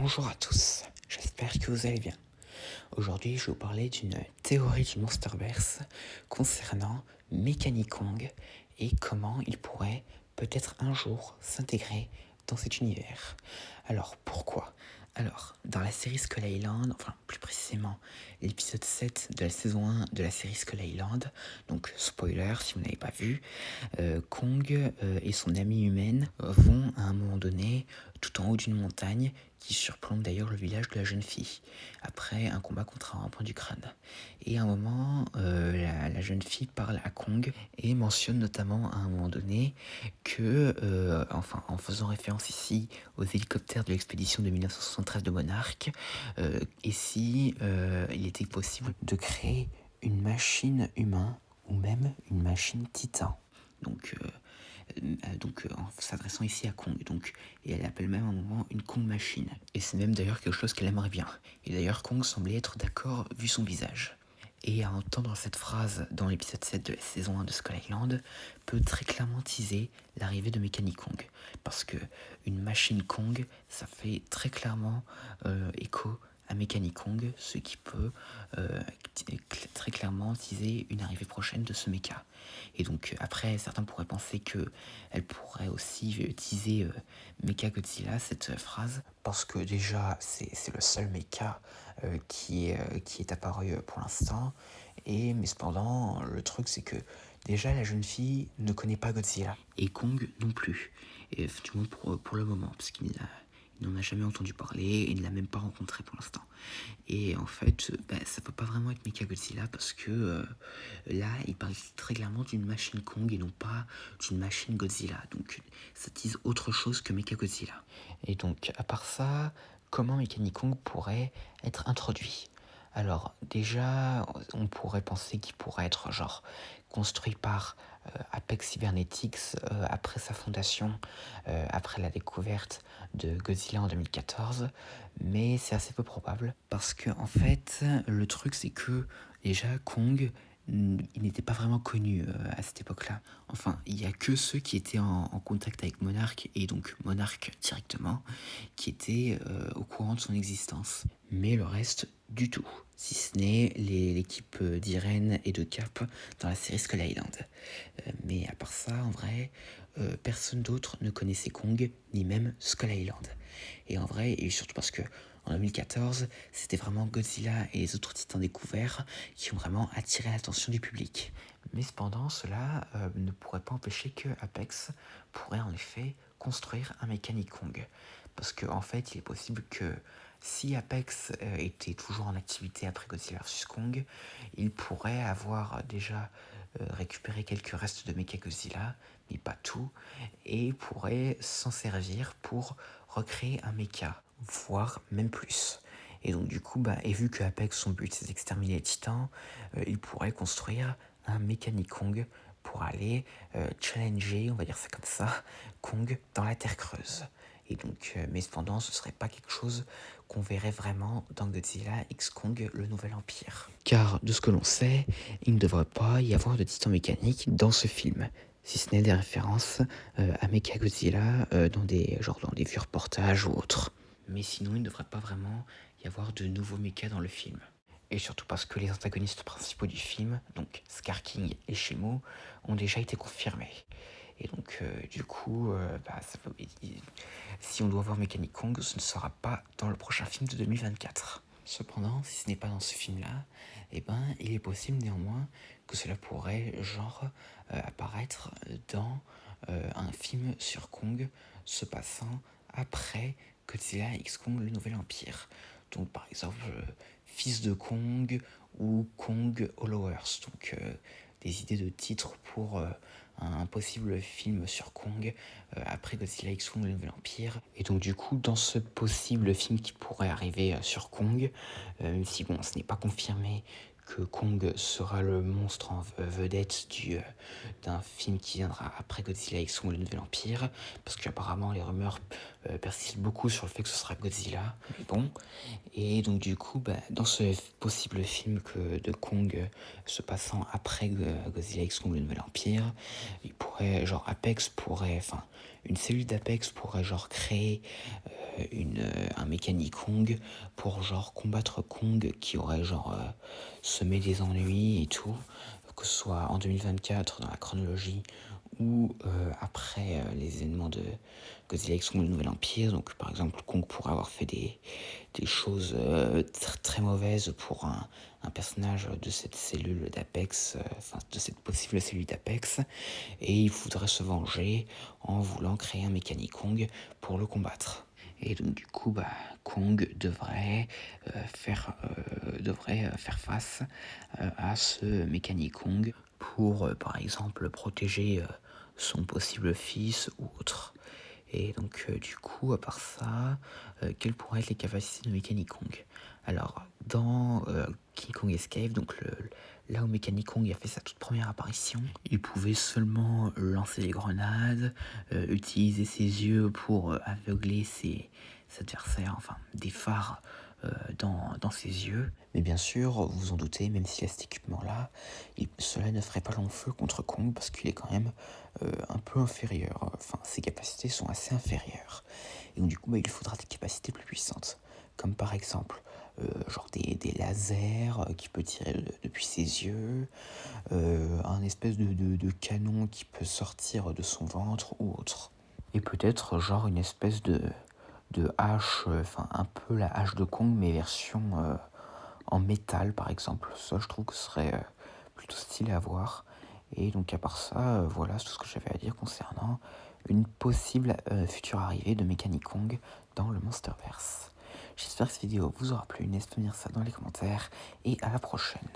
Bonjour à tous, j'espère que vous allez bien. Aujourd'hui, je vais vous parler d'une théorie du Monsterverse concernant Mechanic Kong et comment il pourrait peut-être un jour s'intégrer dans cet univers. Alors, pourquoi ? Alors, dans la série Skull Island, enfin plus précisément l'épisode 7 de la saison 1 de la série Skull Island, donc spoiler si vous n'avez pas vu, Kong et son amie humaine vont à un moment donné tout en haut d'une montagne qui surplombe d'ailleurs le village de la jeune fille, après un combat contre un point du crâne. Et à un moment, la jeune fille parle à Kong et mentionne notamment à un moment donné que, enfin en faisant référence ici aux hélicoptères de l'expédition de 1973 de Monarch, et si il était possible de créer une machine humain ou même une machine titan. Donc en s'adressant ici à Kong. Et elle appelle même à un moment une Kong Machine. Et c'est même d'ailleurs quelque chose qu'elle aimerait bien. Et d'ailleurs Kong semblait être d'accord vu son visage. Et à entendre cette phrase dans l'épisode 7 de la saison 1 de Skull Island peut très clairement teaser l'arrivée de Mechanic Kong. Parce que une machine Kong, ça fait très clairement écho à Mechanic Kong, ce qui peut très clairement teaser une arrivée prochaine de ce mecha. Et donc après, certains pourraient penser que elle pourrait aussi teaser Mecha Godzilla, cette phrase, parce que déjà c'est le seul mecha qui est apparu pour l'instant. Mais cependant, le truc c'est que déjà la jeune fille ne connaît pas Godzilla et Kong non plus. Et du moins pour le moment, parce qu'il n'en a jamais entendu parler et ne l'a même pas rencontré pour l'instant. Et en fait, ça peut pas vraiment être Mechagodzilla parce que là, il parle très clairement d'une machine Kong et non pas d'une machine Godzilla. Donc ça tease autre chose que Mechagodzilla. Et donc, à part ça, comment Mechanic Kong pourrait être introduit ? Alors déjà, on pourrait penser qu'il pourrait être genre construit par Apex Cybernetics après sa fondation, après la découverte de Godzilla en 2014, mais c'est assez peu probable parce que en fait le truc c'est que déjà Kong il n'était pas vraiment connu à cette époque-là. Enfin, il n'y a que ceux qui étaient en contact avec Monarch, et donc Monarch directement, qui étaient au courant de son existence. Mais le reste, du tout. Si ce n'est l'équipe d'Irene et de Cap dans la série Skull Island. Mais à part ça, en vrai, personne d'autre ne connaissait Kong, ni même Skull Island. Et en vrai, et surtout parce que en 2014, c'était vraiment Godzilla et les autres titans découverts qui ont vraiment attiré l'attention du public. Mais cependant, cela ne pourrait pas empêcher que Apex pourrait en effet construire un Mechanic Kong. Parce qu'en fait, il est possible que si Apex était toujours en activité après Godzilla vs Kong, il pourrait avoir déjà récupéré quelques restes de Mechagodzilla, mais pas tout, et pourrait s'en servir pour recréer un mecha, voire même plus. Et donc du coup, et vu que Apex, son but c'est d'exterminer les titans, il pourrait construire un Mechanic Kong pour aller challenger, on va dire ça comme ça, Kong dans la Terre creuse. Et donc, mais cependant, ce serait pas quelque chose qu'on verrait vraiment dans Godzilla X Kong, le Nouvel Empire. Car de ce que l'on sait, il ne devrait pas y avoir de titans mécaniques dans ce film, si ce n'est des références à Mechagodzilla dans des vieux reportages ou autres. Mais sinon, il ne devrait pas vraiment y avoir de nouveaux mechas dans le film. Et surtout parce que les antagonistes principaux du film, donc Scar King et Shimo, ont déjà été confirmés. Et donc, du coup, si on doit voir Mechanic Kong, ce ne sera pas dans le prochain film de 2024. Cependant, si ce n'est pas dans ce film-là, il est possible néanmoins que cela pourrait apparaître dans un film sur Kong se passant après Godzilla X Kong le Nouvel Empire. Donc par exemple Fils de Kong ou Kong Hollow Earth. Donc des idées de titres pour un possible film sur Kong après Godzilla X Kong le Nouvel Empire. Et donc du coup, dans ce possible film qui pourrait arriver sur Kong, même si bon, ce n'est pas confirmé que Kong sera le monstre en vedette d'un film qui viendra après Godzilla X Kong le Nouvel Empire, parce qu'apparemment les rumeurs persistent beaucoup sur le fait que ce sera Godzilla. Mais bon, et donc du coup, dans ce possible film de Kong se passant après Godzilla X Kong le Nouvel Empire, Apex pourrait, une cellule d'Apex pourrait genre créer un Mechani-Kong pour genre combattre Kong qui aurait genre semé des ennuis et tout, que ce soit en 2024 dans la chronologie ou après les événements de Godzilla X Kong le Nouvel Empire. Donc par exemple Kong pourrait avoir fait des choses très mauvaises pour un personnage de cette cellule d'Apex, enfin de cette possible cellule d'Apex, et il voudrait se venger en voulant créer un Mechani-Kong pour le combattre. Et donc du coup, Kong devrait faire face à ce Mechani-Kong pour, par exemple, protéger son possible fils ou autre. Et donc du coup, à part ça, quelles pourraient être les capacités de Mechani-Kong? Alors, dans King Kong Escape, donc là où Mechani-Kong a fait sa toute première apparition, il pouvait seulement lancer des grenades, utiliser ses yeux pour aveugler ses adversaires, enfin des phares dans ses yeux. Mais bien sûr, vous vous en doutez, même s'il a cet équipement-là, cela ne ferait pas long feu contre Kong parce qu'il est quand même un peu inférieur. Enfin, ses capacités sont assez inférieures. Et donc du coup, il lui faudra des capacités plus puissantes. Comme par exemple, genre des lasers qui peut tirer depuis ses yeux, un espèce de canon qui peut sortir de son ventre ou autre. Et peut-être genre une espèce de hache, enfin un peu la hache de Kong, mais version en métal par exemple. Ça, je trouve que ce serait plutôt stylé à voir. Et donc à part ça, voilà, c'est tout ce que j'avais à dire concernant une possible future arrivée de Mechani-Kong dans le Monsterverse. J'espère que cette vidéo vous aura plu, n'hésitez pas à me dire ça dans les commentaires, et à la prochaine.